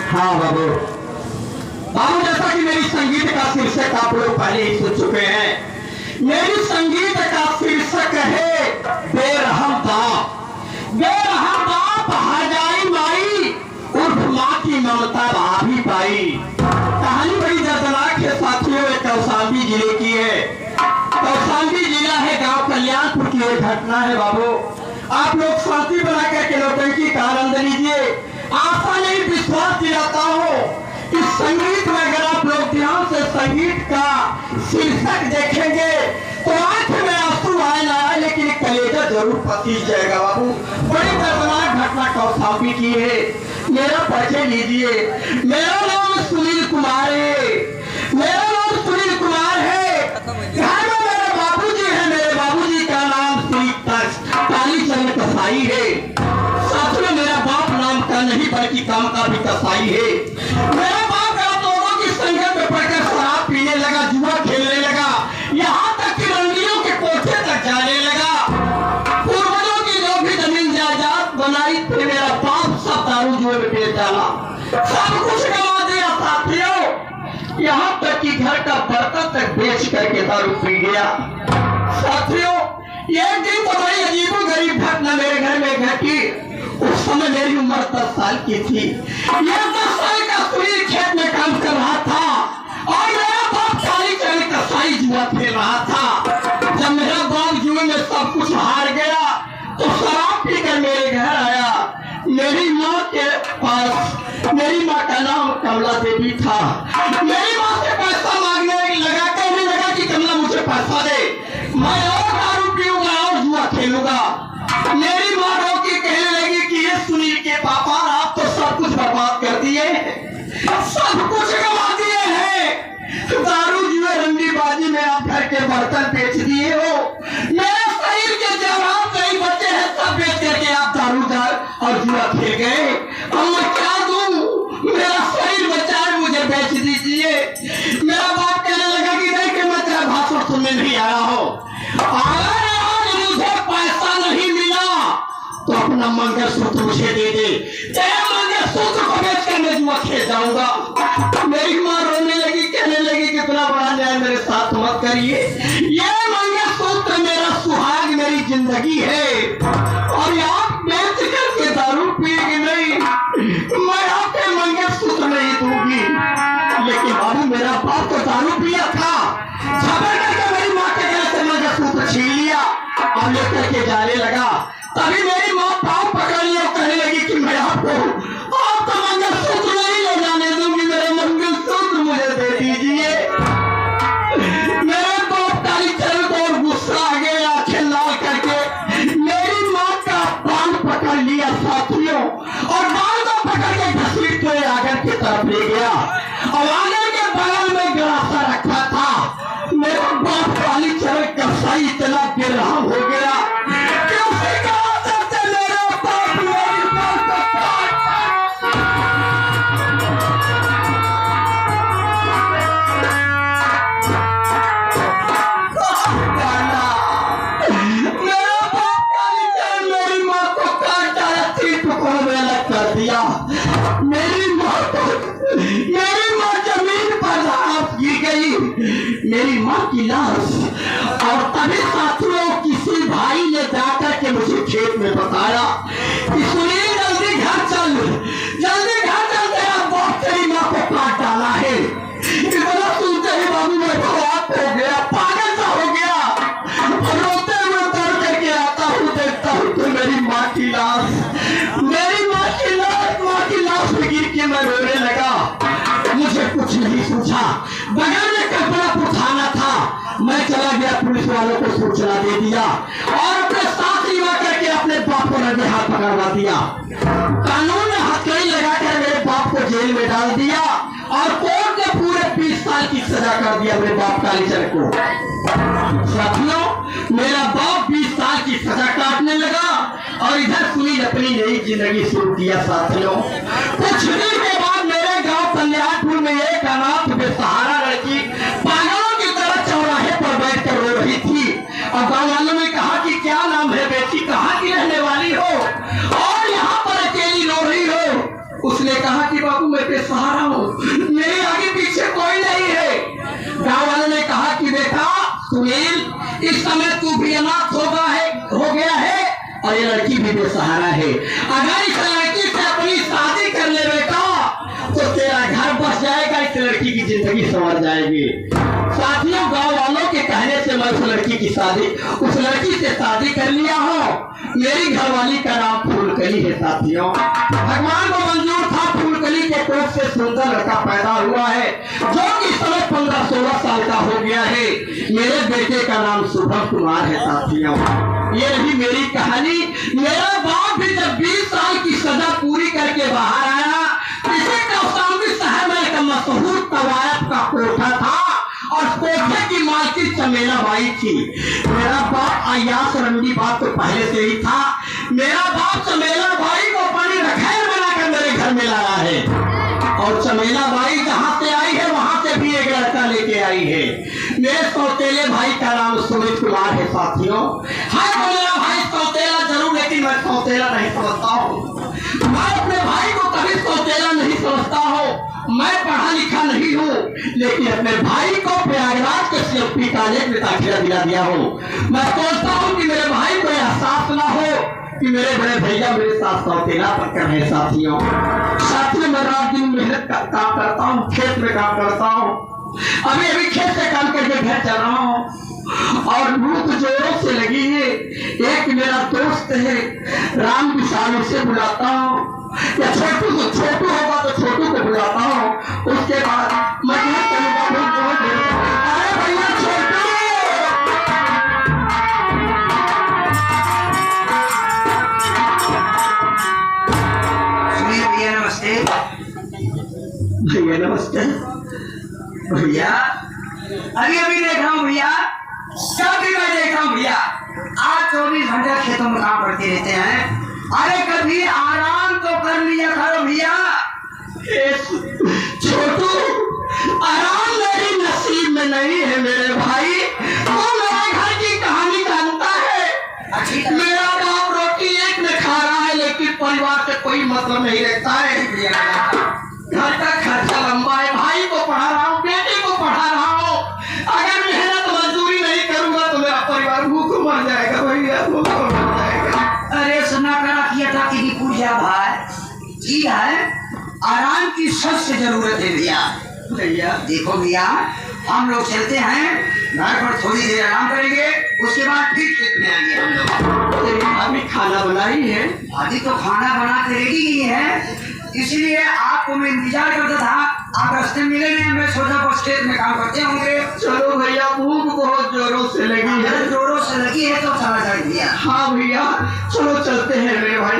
हाँ बाबू, बाबू जैसा कि मेरी संगीत का शीर्षक आप लोग पहले ही सुन चुके हैं। मेरी संगीत का शीर्षक है बेरहम बाप। बेरहम बाप हजाई माई उर्फ माँ की ममता भाभी पाई। कहानी बड़ी दर्दनाक है साथियों, एक कौशाम्बी जिले की है। कौशाम्बी जिला है, गांव कल्याणपुर की एक घटना है बाबू। आप लोग शांति बना करके नौटंकी का आनंद लीजिए। आशा नहीं विश्वास दिलाता हूँ इस संगीत में अगर आप लोग ध्यान से संगीत का शीर्षक देखेंगे तो आंख में आंसू आए ना आए लेकिन कलेजा जरूर पसीज जाएगा बाबू। बड़ी दर्दनाक घटना कौशाम्बी की है। मेरा परिचय लीजिए। मेरा नाम सुनील कुमार है। मेरा नाम सुनील कुमार है। घर में मेरे बाबूजी है। मेरे बाबूजी का नाम श्री कालीचरण कसाई है। साथ में मेरा बाप नाम का नहीं बल्कि काम का भी कसाई है। मेरा बाप दोनों की संगत में पड़कर शराब पीने लगा, जुआ खेलने लगा, यहाँ तक कि रंडियों के कोठे तक जाने लगा। पूर्वजों की जो भी जमीन जायदाद बनाई थी मेरा बाप सब दारू जुए में बेच डाला, सब कुछ गवा दिया साथियों। यहाँ तक कि घर का बर्तन तक बेच करके दारू पी गया। साथियों एक दिन तो बड़ी अजीबोगरीब घटना मेरे घर में घटी। उस समय मेरी उम्र 10 साल की थी। यह 10 साल का सुनील खेत में काम कर रहा था और मेरा बाप कालीचरण कसाई जुआ खेल रहा था। जब मेरा बाप जुए में सब कुछ हार गया तो शराब पीकर मेरे घर आया। मेरी माँ के पास, मेरी माँ का नाम कमला देवी था। मेरी माँ से पैसा मांगने लगा, कहने लगा कि कमला मुझे पैसा दे, मैं और दारू पीऊंगा और जुआ खेलूंगा। मेरी माँ रोकी, कहने लगी कि ये सुनील के पापा आप तो सब कुछ बर्बाद कर दिए, सब कुछ गवा दिए हैं। दारू जुए रंडीबाजी में आप घर के बर्तन बेच दिए हो। मेरे शरीर के जवाब नहीं बचे हैं, सब बेच करके आप दारू और जुआ खेल गए। अब मैं क्या दूं? मेरा शरीर बचा है, मुझे बेच दीजिए। मेरा बाप कहने लगा कि नहीं कि मैं तेरा भाषण सुनने नहीं आया हो। अगर आज मुझे पैसा नहीं मिला तो अपना मंगलसूत्र मुझे दे दे, तेरे मंगलसूत्र को बेच कर मैं जुआ खेल जाऊंगा। मेरी माँ रोने लगी, कहने लगी कि इतना बड़ा न्याय मेरे साथ मत करिए। ये मंगलसूत्र मेरा सुहाग, मेरी जिंदगी है और आप बेच करके दारू पिएगी नहीं, मैं आपके मंगलसूत्र नहीं दूंगी। लेकिन बाबू मेरा बाप तो दारू पिया था, झगड़ करके मेरी माँ के गले से मंगलसूत्र छीन लिया और लेकर के जाने लगा। तभी मेरी माँ पाँव पकड़ लिया और कहने लगी कि मैं आपको आपका मंगलसूत्र नहीं ले जाने दूंगी, मेरे मंगलसूत्र मुझे दे दीजिए। मेरे बाप कालीचरण को और गुस्सा आ गया, आंखें लाल करके मेरी माँ का बाल पकड़ लिया साथियों और बाल को पकड़ के घसीट हुए आंगन की तरफ ले गया और आंगन के बगल में गलासा रखा था। मेरा बाप कालीचरण कसाई इतना बेरहम हो गया कि उसी का असर से मेरा बाप मेरी माँ को काट डाला, 3 टुकड़ों में अलग कर दिया। मेरी माँ जमीन पर गिर गई, मेरी माँ की लाश। और तभी साथियों किसी भाई ने जाकर के मुझे खेत में बताया कि सुनील जल्दी घर चल, तेरा बाप तेरी माँ को काट डाला है। इतना सुनते ही बाबू मैं खराब हो गया, पागल सा हो गया और रोते हुए दौड़ करके आता हूँ, देखता हूँ तो मेरी माँ की लाश गिर के मैं रोने लगा। मुझे कुछ नहीं सूझा, बगल में कल्पनापुर थाना था, मैं चला गया, पुलिस वालों को सूचना दे दिया और अपने साथ लिवा करके अपने बाप को रंगे हाथ पकड़वा दिया। कानून ने हथकड़ी लगाकर मेरे बाप को जेल में डाल दिया और कोर्ट ने पूरे 20 साल की सजा कर दिया मेरे बाप कालीचरण को। साथियों मेरा बाप 20 साल की सजा काटने लगा और इधर सुनील अपनी नई जिंदगी शुरू किया। साथियों कुछ दिन के बाद मेरे गांव कल्याणपुर में एक अनाथ बेसहारा लड़की पागलों की तरह चौराहे पर बैठ कर रो रही थी और गांव वालों ने कहा कि क्या नाम है बेटी, कहाँ की रहने वाली हो और यहाँ पर अकेली रो रही हो। उसने कहा कि बाबू मैं सहारा हूँ, मेरे आगे पीछे कोई नहीं है। गांव वालों ने कहा कि बेटा सुनील, इस समय तू भी अनाथ हो गया है और ये लड़की भी बेसहारा है। अगर इस लड़की से अपनी शादी कर ले बेटा तो तेरा घर बस जाएगा, इस लड़की की जिंदगी संवर जाएगी। साथियों, गांव वालों के कहने से मैं उस लड़की से शादी कर लिया हूँ। मेरी घरवाली का नाम फूलकली है। साथियों, भगवान को मंजूर था, फूलकली के कोख से सुंदर लड़का पैदा हुआ है जो कि इस समय 15-16 साल का हो गया है। मेरे बेटे का नाम शुभम कुमार है। साथियों, ये रही मेरी कहानी। मेरा बाप भी जब 20 साल की सजा पूरी करके बाहर आया, इसी कौशाम्बी शहर में एक मशहूर कवायद का कोठा था और कोठे की मालकिन चमेला बाई थी। मेरा बाप अयास रंडी बात तो पहले से ही था। मेरा बाप चमेला बाई को अपनी रखैल बनाकर मेरे घर में लाया है और चमेला बाई जहाँ से आई है वहां से भी एक लड़का लेके आई है। मेरे सौतेले भाई का नाम सुमित कुमार है। साथियों, हाय तो मेरा भाई सौतेला जरूर, लेकिन मैं सौतेला नहीं समझता हूँ। मैं अपने भाई को कभी सौतेला नहीं समझता हूँ। मैं पढ़ा लिखा नहीं हूँ, लेकिन अपने भाई को प्रयागराज के सीएमपी कॉलेज में दाखिला दिया हूँ। मैं सोचता हूँ कि मेरे भाई को एहसास ना हो कि मेरे बड़े भैया मेरे साथ सौतेला पकड़ रहे। साथियों, मैं रात दिन मेहनत का काम करता हूँ, खेत में काम करता हूँ। अभी खेत से काम करके घर चल रहा हूँ और भूख जोरों से लगी है। एक मेरा दोस्त है राम विशाल, उसे बुलाता हूँ, या छोटू होगा तो छोटू को बुलाता हूँ। उसके बाद मैं अरे भैया छोटू, भैया नमस्ते। भैया नमस्ते। भैया अभी देख रहा हूँ भैया, कभी मैं देख रहा हूँ भैया, आज 24 घंटे खेतों में काम करते रहते हैं। अरे कभी आराम तो कर लिया करो भैया। छोटू, आराम मेरी नसीब में नहीं है मेरे भाई। वो मेरे घर की कहानी जानता है। मेरा बाप रोटी एक में खा रहा है, लेकिन परिवार से कोई मतलब नहीं रखता है। घर का खर्चा लंबा है, भाई को पढ़ा रहा हूँ, बेटे को पढ़ा रहा हूँ। अगर मेहनत मजदूरी नहीं करूंगा तो मेरा परिवार भूख मर जाएगा भैया, भूख मर जाएगा। अरे सुना करा किया था कि पूजा भाई ठीक है, आराम की सबसे जरूरत है भैया। भैया देखो भैया, हम लोग चलते हैं, घर पर थोड़ी देर आराम करेंगे, उसके बाद फिर खेत में आएंगे हम लोग। तेरी भाभी खाना बनाई है? भाभी तो खाना बना के रेडी ही है, इसलिए आपको मैं इंतजार करता था। आप रास्ते मिले नहीं, मैं सोचा बस खेत में काम करते होंगे। चलो भैया, भूख बहुत जोरों से लगी है। जोरों से लगी है तो चला जाए भैया। हाँ भैया, चलो चलते हैं मेरे भाई।